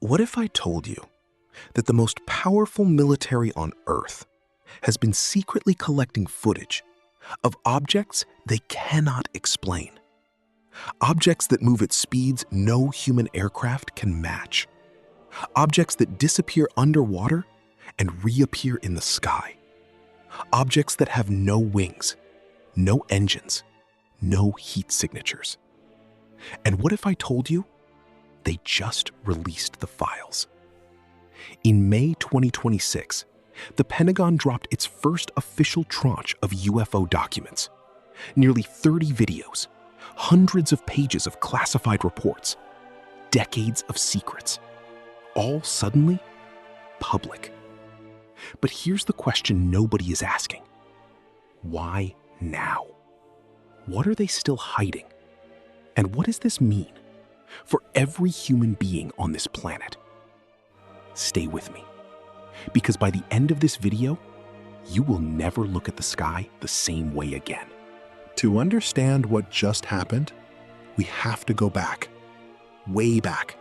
What if I told you that the most powerful military on Earth has been secretly collecting footage of objects they cannot explain? Objects that move at speeds no human aircraft can match. Objects that disappear underwater and reappear in the sky. Objects that have no wings, no engines, no heat signatures. And what if I told you they just released the files? In May 2026, the Pentagon dropped its first official tranche of UFO documents. Nearly 30 videos, hundreds of pages of classified reports, decades of secrets, all suddenly public. But here's the question nobody is asking. Why now? What are they still hiding? And what does this mean for every human being on this planet? Stay with me, because by the end of this video, you will never look at the sky the same way again. To understand what just happened, we have to go back, way back,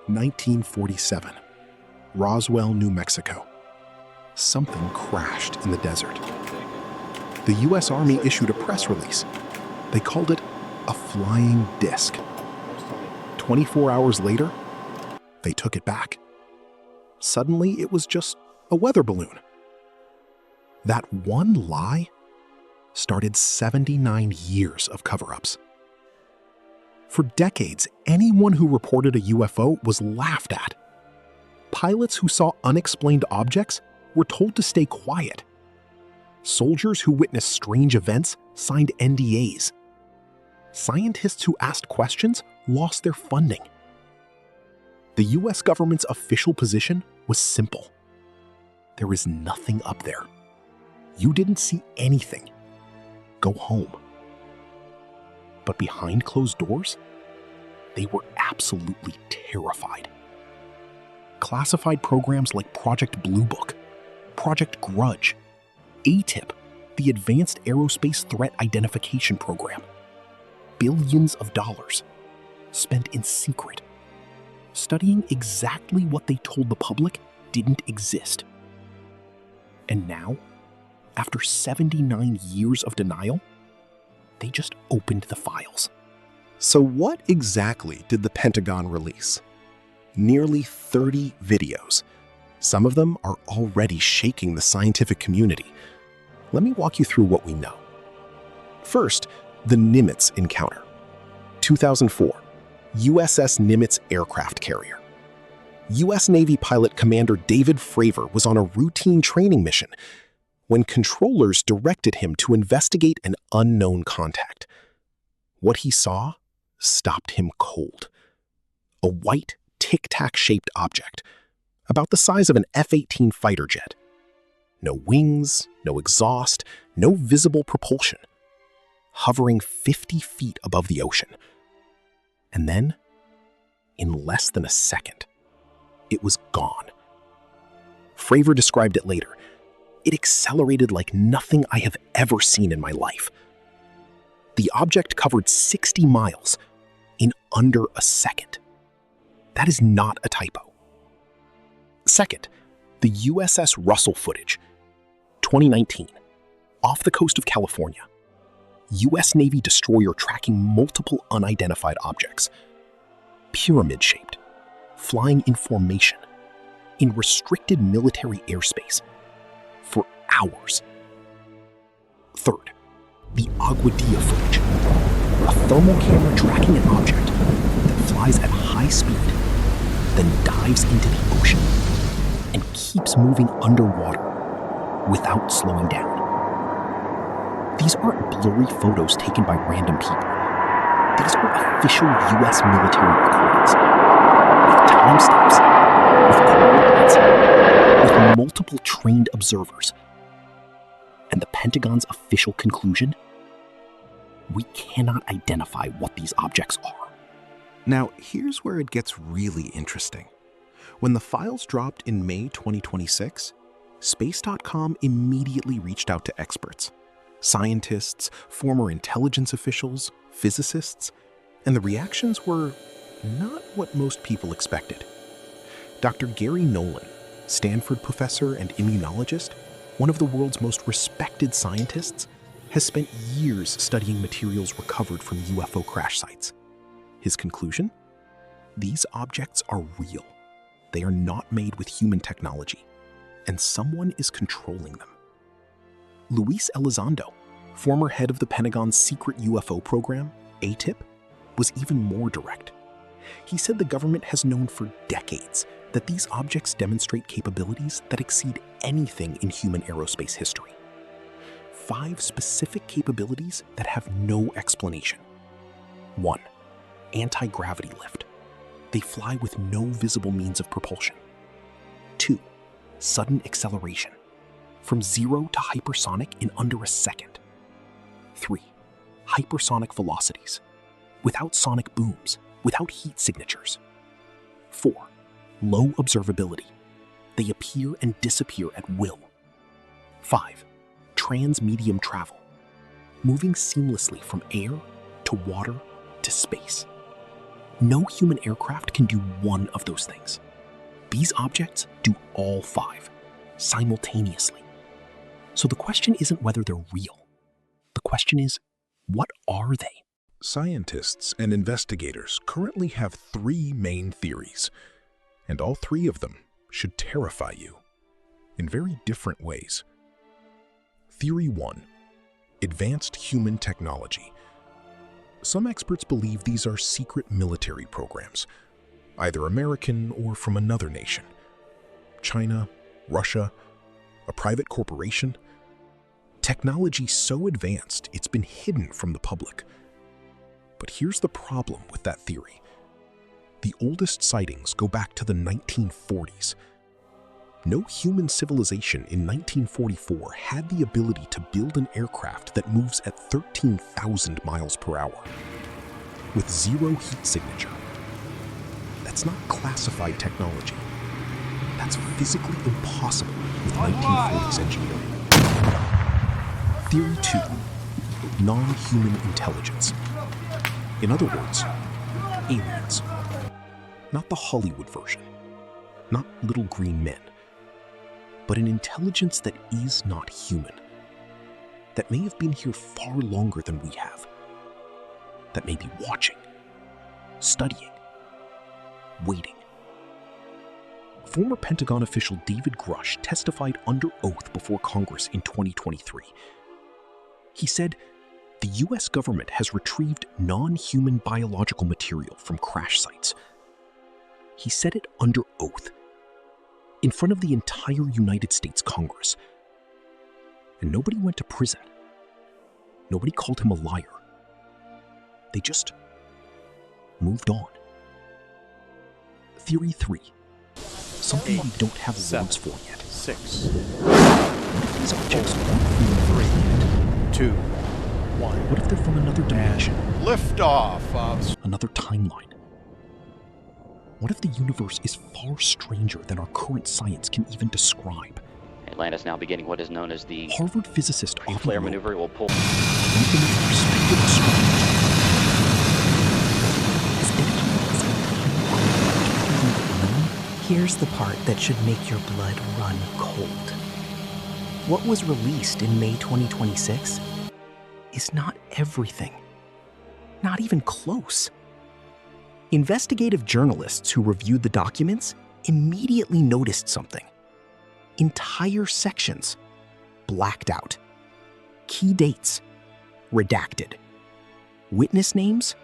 1947, Roswell, New Mexico. Something crashed in the desert. The U.S. Army issued a press release. They called it a flying disc. 24 hours later, they took it back. Suddenly, it was just a weather balloon. That one lie started 79 years of cover-ups. For decades, anyone who reported a UFO was laughed at. Pilots who saw unexplained objects were told to stay quiet. Soldiers who witnessed strange events signed NDAs. Scientists who asked questions lost their funding. The US government's official position was simple. There is nothing up there. You didn't see anything. Go home. But behind closed doors, they were absolutely terrified. Classified programs like Project Blue Book, Project Grudge, ATIP, the Advanced Aerospace Threat Identification Program, billions of dollars spent in secret, studying exactly what they told the public didn't exist. And now, after 79 years of denial, they just opened the files. So what exactly did the Pentagon release? Nearly 30 videos. Some of them are already shaking the scientific community. Let me walk you through what we know. First, the Nimitz encounter. 2004, USS Nimitz aircraft carrier. U.S. Navy pilot Commander David Fravor was on a routine training mission when controllers directed him to investigate an unknown contact. What he saw stopped him cold. A white, tic-tac-shaped object, about the size of an F-18 fighter jet. No wings, no exhaust, no visible propulsion. Hovering 50 feet above the ocean. And then, in less than a second, it was gone. Fravor described it later. It accelerated like nothing I have ever seen in my life. The object covered 60 miles in under a second. That is not a typo. Second, the USS Russell footage. 2019, off the coast of California. U.S. Navy destroyer tracking multiple unidentified objects. Pyramid-shaped, flying in formation, in restricted military airspace, for hours. Third, the Aguadilla footage. A thermal camera tracking an object that flies at high speed, then dives into the ocean and keeps moving underwater without slowing down. These aren't blurry photos taken by random people. These are official U.S. military recordings, with timestamps, with coordinates, with multiple trained observers. And the Pentagon's official conclusion? We cannot identify what these objects are. Now, here's where it gets really interesting. When the files dropped in May 2026, Space.com immediately reached out to experts. Scientists, former intelligence officials, physicists, and the reactions were not what most people expected. Dr. Gary Nolan, Stanford professor and immunologist, one of the world's most respected scientists, has spent years studying materials recovered from UFO crash sites. His conclusion? These objects are real. They are not made with human technology, and someone is controlling them. Luis Elizondo, former head of the Pentagon's secret UFO program, ATIP, was even more direct. He said the government has known for decades that these objects demonstrate capabilities that exceed anything in human aerospace history. 5 specific capabilities that have no explanation. 1. Anti-gravity lift. They fly with no visible means of propulsion. 2. Sudden acceleration. From 0 to hypersonic in under a second. 3. Hypersonic velocities. Without sonic booms, without heat signatures. 4. Low observability. They appear and disappear at will. 5. Trans-medium travel. Moving seamlessly from air to water to space. No human aircraft can do one of those things. These objects do all 5, simultaneously. So the question isn't whether they're real. The question is, what are they? Scientists and investigators currently have 3 main theories, and all 3 of them should terrify you in very different ways. Theory 1. Advanced human technology. Some experts believe these are secret military programs, either American or from another nation. China, Russia, a private corporation. Technology so advanced it's been hidden from the public. But here's the problem with that theory. The oldest sightings go back to the 1940s. No human civilization in 1944 had the ability to build an aircraft that moves at 13,000 miles per hour, with 0 heat signature. That's not classified technology. That's physically impossible with 1940s engineering. Theory 2. Non-human intelligence. In other words, aliens. Not the Hollywood version. Not little green men. But an intelligence that is not human. That may have been here far longer than we have. That may be watching, studying, waiting. Former Pentagon official David Grush testified under oath before Congress in 2023. He said, the US government has retrieved non-human biological material from crash sites. He said it under oath, in front of the entire United States Congress. And nobody went to prison. Nobody called him a liar. They just moved on. Theory 3. Something we don't have words for yet. 6. What if these objects aren't from another planet? 2. 1. What if they're from another dimension? Liftoff of Another timeline? What if the universe is far stranger than our current science can even describe? Atlantis now beginning what is known as the Harvard physicist flare maneuver. It will pull. One of the most respected astronomers. Here's the part that should make your blood run cold. What was released in May 2026 is not everything. Not even close. Investigative journalists who reviewed the documents immediately noticed something. Entire sections blacked out. Key dates redacted. Witness names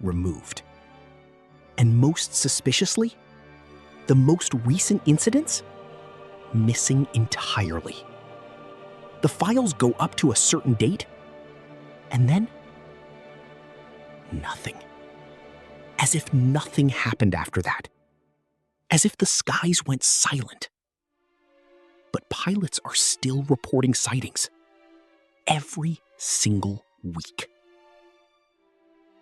removed. And most suspiciously, the most recent incidents missing entirely. The files go up to a certain date, and then nothing. As if nothing happened after that. As if the skies went silent. But pilots are still reporting sightings. Every single week.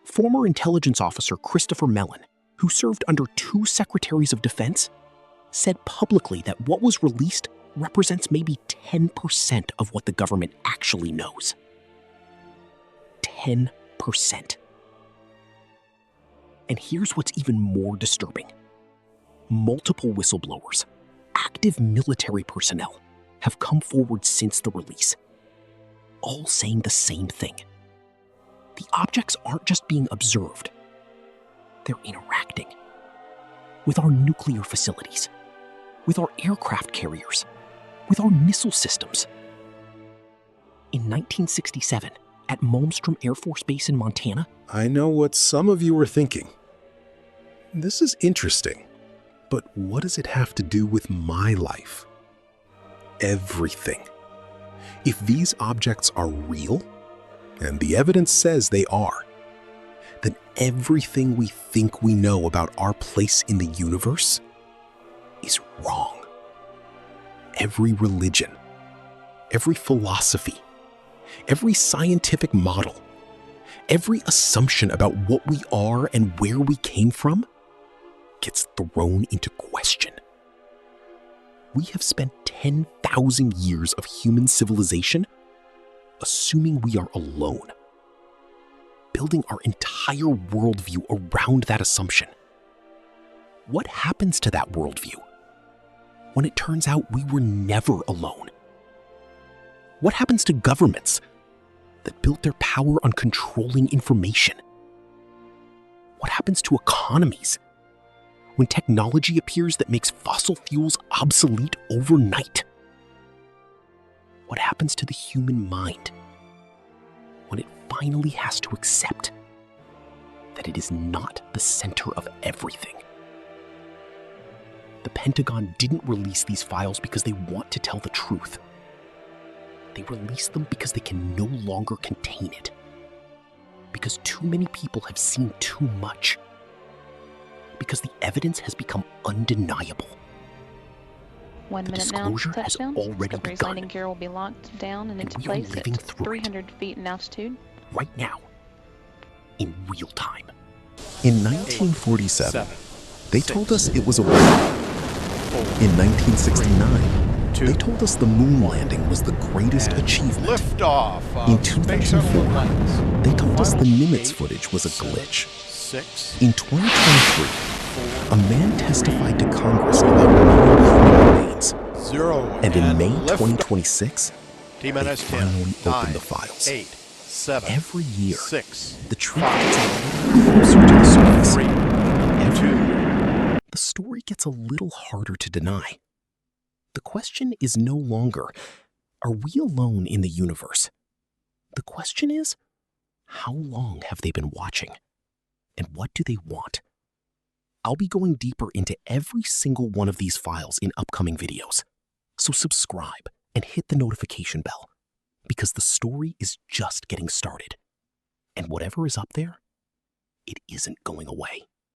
Former intelligence officer Christopher Mellon, who served under 2 secretaries of defense, said publicly that what was released represents maybe 10% of what the government actually knows. 10%. And here's what's even more disturbing. multiple whistleblowers, active military personnel have come forward since the release, all saying the same thing. The objects aren't just being observed, they're interacting with our nuclear facilities, with our aircraft carriers, with our missile systems. In 1967, at Malmstrom Air Force Base in Montana, I know what some of you are thinking. This is interesting, but what does it have to do with my life? Everything. If these objects are real, and the evidence says they are, then everything we think we know about our place in the universe is wrong. Every religion, every philosophy, every scientific model, every assumption about what we are and where we came from gets thrown into question. We have spent 10,000 years of human civilization assuming we are alone, building our entire worldview around that assumption. What happens to that worldview when it turns out we were never alone? What happens to governments that built their power on controlling information? What happens to economies when technology appears that makes fossil fuels obsolete overnight? What happens to the human mind when it finally has to accept that it is not the center of everything? The Pentagon didn't release these files because they want to tell the truth. They release them because they can no longer contain it. Because too many people have seen too much. Because the evidence has become undeniable. 1 The minute now, disclosure has touchdown. already Discovery's begun. landing gear will be locked down and into we are place living at through it. 300 feet in altitude. Right now, in real time. In 1947, 7, they told us it was a win. In 1969, they told us the moon landing was the greatest achievement. Liftoff In of Space Shuttle 2004, Atlantis. they told us the 5, Nimitz 8, footage was a 7, glitch. 6, In 2023, 4, a man testified to Congress about non-human remains. 0, And in May lift. 2026, T-minus they 10, finally 9, opened the files. 8, 7, Every year, 6, the truth gets a little closer to the surface. 3, Every 2, year, the story gets a little harder to deny. The question is no longer, are we alone in the universe? The question is, how long have they been watching? And what do they want? I'll be going deeper into every single one of these files in upcoming videos. So subscribe and hit the notification bell, because the story is just getting started. And whatever is up there, it isn't going away.